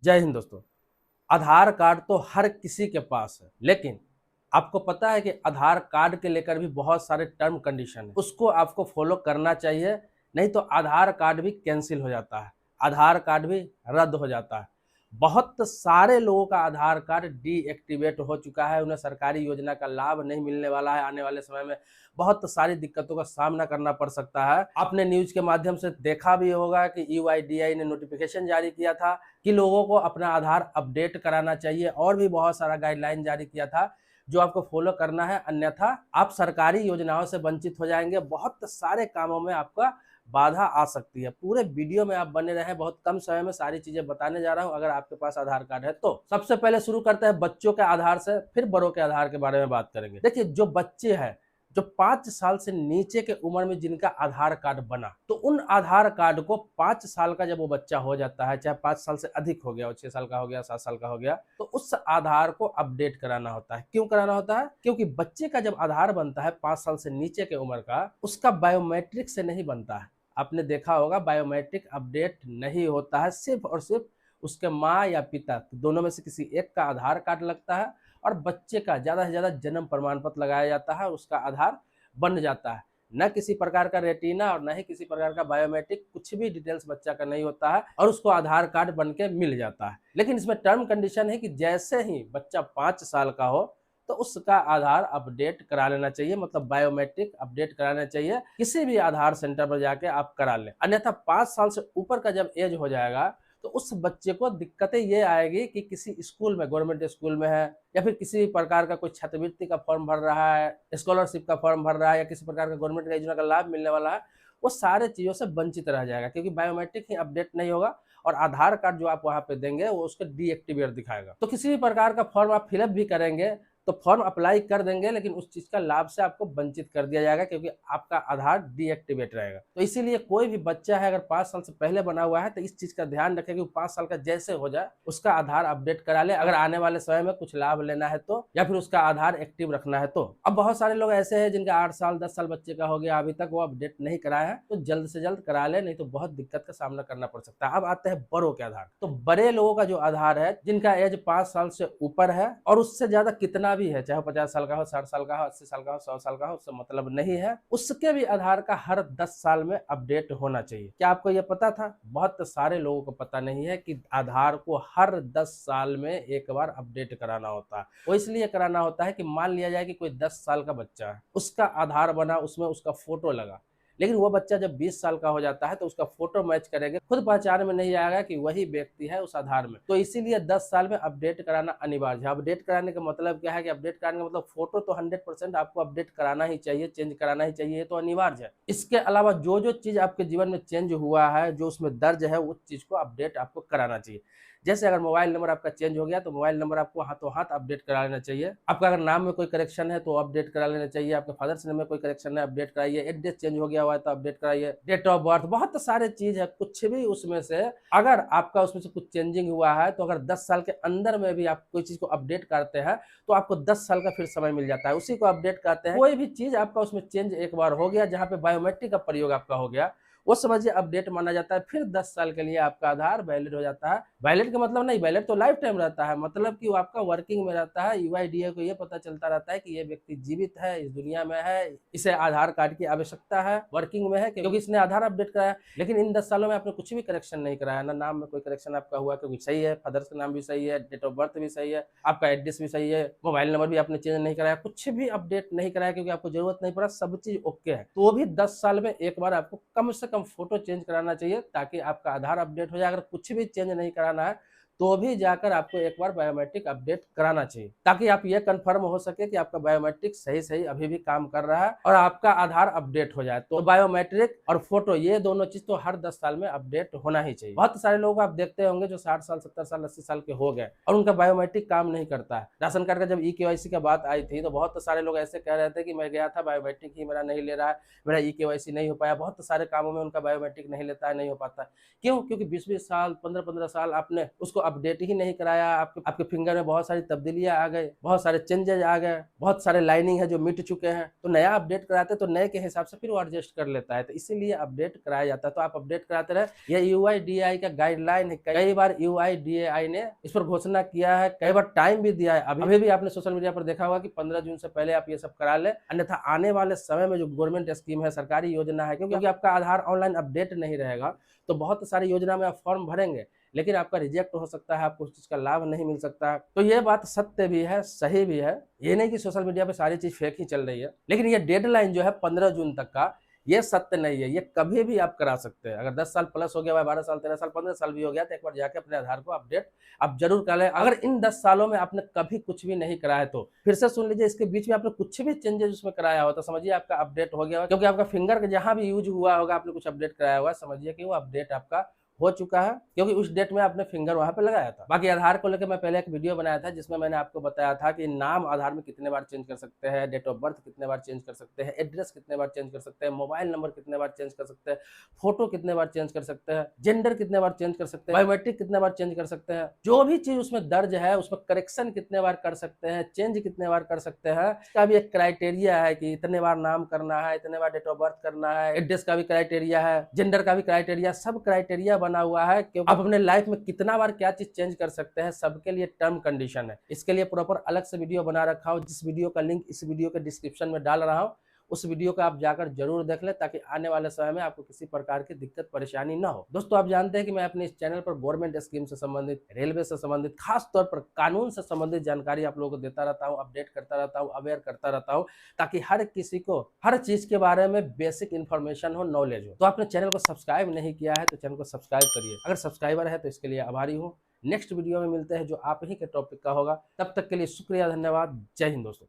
जय हिंद दोस्तों। आधार कार्ड तो हर किसी के पास है, लेकिन आपको पता है कि आधार कार्ड के लेकर भी बहुत सारे टर्म कंडीशन है, उसको आपको फॉलो करना चाहिए। नहीं तो आधार कार्ड भी कैंसिल हो जाता है, आधार कार्ड भी रद्द हो जाता है। बहुत सारे लोगों का आधार कार्ड डीएक्टिवेट हो चुका है, उन्हें सरकारी योजना का लाभ नहीं मिलने वाला है। आने वाले समय में बहुत सारी दिक्कतों का सामना करना पड़ सकता है। आपने न्यूज के माध्यम से देखा भी होगा कि यूआईडीआई ने नोटिफिकेशन जारी किया था कि लोगों को अपना आधार अपडेट कराना चाहिए, और भी बहुत सारा गाइडलाइन जारी किया था जो आपको फॉलो करना है, अन्यथा आप सरकारी योजनाओं से वंचित हो जाएंगे। बहुत सारे कामों में आपका बाधा आ सकती है। पूरे वीडियो में आप बने रहें, बहुत कम समय में सारी चीजें बताने जा रहा हूं। अगर आपके पास आधार कार्ड है तो सबसे पहले शुरू करते हैं बच्चों के आधार से, फिर बड़ों के आधार के बारे में बात करेंगे। देखिए, जो बच्चे हैं, जो 5 साल से नीचे के उम्र में जिनका आधार कार्ड बना, तो उन आधार कार्ड को 5 साल का जब वो बच्चा हो जाता है, चाहे 5 साल से अधिक हो गया हो, 6 साल का हो गया, 7 साल का हो गया, तो उस आधार को अपडेट कराना होता है। क्यों कराना होता है? क्योंकि बच्चे का जब आधार बनता है 5 साल से नीचे के उम्र का, उसका बायोमेट्रिक से नहीं बनता है। आपने देखा होगा, बायोमेट्रिक अपडेट नहीं होता है, सिर्फ और सिर्फ उसके माँ या पिता दोनों में से किसी एक का आधार कार्ड लगता है, और बच्चे का ज्यादा से ज्यादा जन्म प्रमाण पत्र लगाया जाता है, उसका आधार बन जाता है। न किसी प्रकार का रेटिना और न ही किसी प्रकार का बायोमेट्रिक, कुछ भी डिटेल्स बच्चा का नहीं होता है, और उसको आधार कार्ड बन के मिल जाता है। लेकिन इसमें टर्म कंडीशन है कि जैसे ही बच्चा 5 साल का हो तो उसका आधार अपडेट करा लेना चाहिए, मतलब बायोमेट्रिक अपडेट कराना चाहिए। किसी भी आधार सेंटर पर जाके आप करा लें, अन्यथा 5 साल से ऊपर का जब एज हो जाएगा तो उस बच्चे को दिक्कतें ये आएगी कि किसी स्कूल में, गवर्नमेंट स्कूल में है, या फिर किसी प्रकार का कोई छात्रवृत्ति का फॉर्म भर रहा है, स्कॉलरशिप का फॉर्म भर रहा है, या किसी प्रकार का गवर्नमेंट का योजना का लाभ मिलने वाला है, वो सारे चीजों से वंचित रह जाएगा, क्योंकि बायोमेट्रिक ही अपडेट नहीं होगा, और आधार कार्ड जो आप वहां पे देंगे वो उसको डीएक्टिवेट दिखाएगा। तो किसी भी प्रकार का फॉर्म आप फिलअप भी करेंगे तो फॉर्म अप्लाई कर देंगे, लेकिन उस चीज का लाभ से आपको वंचित कर दिया जाएगा, क्योंकि आपका आधार डीएक्टिवेट रहेगा। तो इसीलिए कोई भी बच्चा है, अगर 5 साल से पहले बना हुआ है, तो इस चीज का ध्यान रखें कि 5 साल का जैसे हो जाए उसका आधार अपडेट करा ले, अगर आने वाले समय में कुछ लाभ लेना है तो, या फिर उसका आधार एक्टिव रखना है तो। अब बहुत सारे लोग ऐसे हैं जिनका 8 साल 10 साल बच्चे का हो गया, अभी तक वो अपडेट नहीं कराया है, तो जल्द से जल्द करा ले, नहीं तो बहुत दिक्कत का सामना करना पड़ सकता है। अब आते हैं बड़ों के आधार। तो बड़े लोगों का जो आधार है, जिनका एज 5 साल से ऊपर है, और उससे ज्यादा कितना भी है, चाहे 50 साल का हो, 60 साल का हो, 80 साल का हो, 100 साल का हो, उससे मतलब नहीं है, उसके भी आधार का हर 10 साल में अपडेट होना चाहिए। क्या आपको यह पता था? बहुत सारे लोगों को पता नहीं है कि आधार को हर 10 साल में एक बार अपडेट कराना होता है। वो इसलिए कराना होता है कि मान लिया जाए कि कोई 10 साल का बच्चा है, उसका आधार बना, उसमें उसका फोटो लगा, लेकिन वो बच्चा जब 20 साल का हो जाता है तो उसका फोटो मैच करेंगे, खुद पहचान में नहीं आएगा कि वही व्यक्ति है उस आधार में। तो इसीलिए 10 साल में अपडेट कराना अनिवार्य है। अपडेट कराने का मतलब क्या है कि अपडेट कराने का मतलब फोटो तो 100% आपको अपडेट कराना ही चाहिए, चेंज कराना ही चाहिए, ये तो अनिवार्य है। इसके अलावा जो जो चीज आपके जीवन में चेंज हुआ है, जो उसमें दर्ज है, उस चीज को अपडेट आपको कराना चाहिए। जैसे अगर मोबाइल नंबर आपका चेंज हो गया तो मोबाइल नंबर आपको हाथों हाथ अपडेट करा लेना चाहिए। आपका अगर नाम में कोई करेक्शन है तो अपडेट करा लेना चाहिए। आपके फादर्स नेम में कोई करेक्शन है, अपडेट कराइए। एड्रेस चेंज हो गया हुआ है तो अपडेट कराइए। डेट ऑफ बर्थ, बहुत सारे चीज है, कुछ भी उसमें से अगर आपका उसमें से कुछ चेंजिंग हुआ है, तो अगर 10 साल के अंदर में भी आप कोई चीज को अपडेट करते हैं तो आपको 10 साल का फिर समय मिल जाता है, उसी को अपडेट करते हैं। कोई भी चीज आपका उसमें चेंज एक बार हो गया, जहाँ पे बायोमेट्रिक का प्रयोग आपका हो गया, वो समझिए अपडेट माना जाता है। फिर 10 साल के लिए आपका आधार वैलिड हो जाता है। वैलिड का मतलब नहीं, वैलिड तो लाइफ टाइम रहता है, मतलब कि वो आपका वर्किंग में रहता है। यूआईडीए को ये पता चलता रहता है कि ये व्यक्ति जीवित है, इस दुनिया में है, इसे आधार कार्ड की आवश्यकता है, वर्किंग में है, क्योंकि इसने आधार अपडेट कराया। लेकिन इन 10 सालों में आपने कुछ भी करेक्शन नहीं कराया, ना नाम में कोई करेक्शन आपका हुआ, क्योंकि सही है, फादर्स का नाम भी सही है, डेट ऑफ बर्थ भी सही है, आपका एड्रेस भी सही है, मोबाइल नंबर भी आपने चेंज नहीं कराया, कुछ भी अपडेट नहीं कराया, क्योंकि आपको जरूरत नहीं पड़ा, सब चीज ओके है। तो भी 10 साल में एक बार आपको कम से कम फोटो चेंज कराना चाहिए, ताकि आपका आधार अपडेट हो जाए। अगर कुछ भी चेंज नहीं कराना है तो भी जाकर आपको एक बार बायोमेट्रिक अपडेट कराना चाहिए, ताकि आप ये कंफर्म हो सके कि आपका बायोमेट्रिक सही सही अभी भी काम कर रहा है और आपका आधार अपडेट हो जाए। तो बायोमेट्रिक और फोटो, ये दोनों चीज तो हर 10 साल में अपडेट होना ही चाहिए। बहुत सारे लोग आप देखते होंगे जो 60 साल 70 साल 80 साल के हो गए और उनका बायोमेट्रिक काम नहीं करता है। राशन कार्ड का जब ई-केवाईसी का बात आई थी तो बहुत सारे लोग ऐसे कह रहे थे कि मैं गया था, बायोमेट्रिक ही मेरा नहीं ले रहा है, मेरा ई-केवाईसी नहीं हो पाया। बहुत सारे कामों में उनका बायोमेट्रिक नहीं लेता है, नहीं हो पाता है। क्यों? क्योंकि 20-20 साल 15-15 साल आपने उसको अपडेट ही नहीं कराया, आपके फिंगर में बहुत सारी तब्दीलियां आ गए, बहुत सारे चेंजेज आ गए, बहुत सारे लाइनिंग है जो मिट चुके हैं, तो नया अपडेट कराते तो नए के हिसाब से फिर वो एडजस्ट कर लेता है, तो इसीलिए अपडेट कराया जाता है। तो आप अपडेट कराते रहे। ये UIDAI का गाइडलाइन है, कई बार UIDAI ने इस पर घोषणा किया है, कई बार टाइम भी दिया है। अभी भी आपने सोशल मीडिया पर देखा होगा कि 15 जून से पहले आप ये सब करा ले, अन्यथा आने वाले समय में जो गवर्नमेंट स्कीम है, सरकारी योजना है, क्योंकि आपका आधार ऑनलाइन अपडेट नहीं रहेगा तो बहुत सारी योजना में आप फॉर्म भरेंगे लेकिन आपका रिजेक्ट हो सकता है, आपको उस चीज का लाभ नहीं मिल सकता है। तो ये बात सत्य भी है, सही भी है। ये नहीं कि सोशल मीडिया पे सारी चीज फेक ही चल रही है, लेकिन ये डेडलाइन जो है 15 जून तक का, ये सत्य नहीं है। ये कभी भी आप करा सकते हैं। अगर 10 साल प्लस हो गया, 12 साल, 13 साल, 15 साल भी हो गया तो एक बार जाके अपने आधार को अपडेट आप जरूर कर लें। अगर इन 10 सालों में आपने कभी कुछ भी नहीं कराया तो फिर से सुन लीजिए, इसके बीच में आपने कुछ भी चेंजेस उसमें कराया हो तो समझिए आपका अपडेट हो गया होगा, क्योंकि आपका फिंगर जहां भी यूज हुआ होगा, आपने कुछ अपडेट कराया हुआ, समझिए कि वो अपडेट आपका हो चुका है, क्योंकि उस डेट में आपने फिंगर वहां पे लगाया था। बाकी आधार को लेकर मैं पहले एक वीडियो बनाया था जिसमें मैंने आपको बताया था कि नाम आधार में कितने बार चेंज कर सकते हैं, डेट ऑफ बर्थ कितने बार चेंज कर सकते हैं, एड्रेस कितने बार चेंज कर सकते हैं, मोबाइल नंबर कितने बार चेंज कर सकते हैं, फोटो कितने बार चेंज कर सकते हैं, जेंडर कितने बार चेंज कर सकते हैं, बायोमेट्रिक कितने बार चेंज कर सकते हैं, जो भी चीज उसमें दर्ज है उसमें करेक्शन कितने बार कर सकते हैं, चेंज कितने बार कर सकते हैं, इसका भी एक क्राइटेरिया है कि इतने बार नाम करना है, इतने बार डेट ऑफ बर्थ करना है, एड्रेस का भी क्राइटेरिया है, जेंडर का भी क्राइटेरिया, सब क्राइटेरिया बना हुआ है। क्योंकि आप अपने लाइफ में कितना बार क्या चीज चेंज कर सकते हैं, सबके लिए टर्म कंडीशन है। इसके लिए प्रॉपर अलग से वीडियो बना रखा हूं, जिस वीडियो का लिंक इस वीडियो के डिस्क्रिप्शन में डाल रहा हूं, उस वीडियो को आप जाकर जरूर देख लें, ताकि आने वाले समय में आपको किसी प्रकार की दिक्कत परेशानी ना हो। दोस्तों, आप जानते हैं कि मैं अपने इस चैनल पर गवर्नमेंट स्कीम से संबंधित, रेलवे से संबंधित, खास तौर पर कानून से संबंधित जानकारी आप लोगों को देता रहता हूं, अपडेट करता रहता हूं, अवेयर करता रहता हूं, ताकि हर किसी को हर चीज के बारे में बेसिक इन्फॉर्मेशन हो, नॉलेज हो। तो आपने चैनल को सब्सक्राइब नहीं किया है तो चैनल को सब्सक्राइब करिए। अगर सब्सक्राइबर है तो इसके लिए आभारी हूँ। नेक्स्ट वीडियो में मिलते हैं जो आप ही के टॉपिक का होगा। तब तक के लिए शुक्रिया, धन्यवाद, जय हिंद दोस्तों।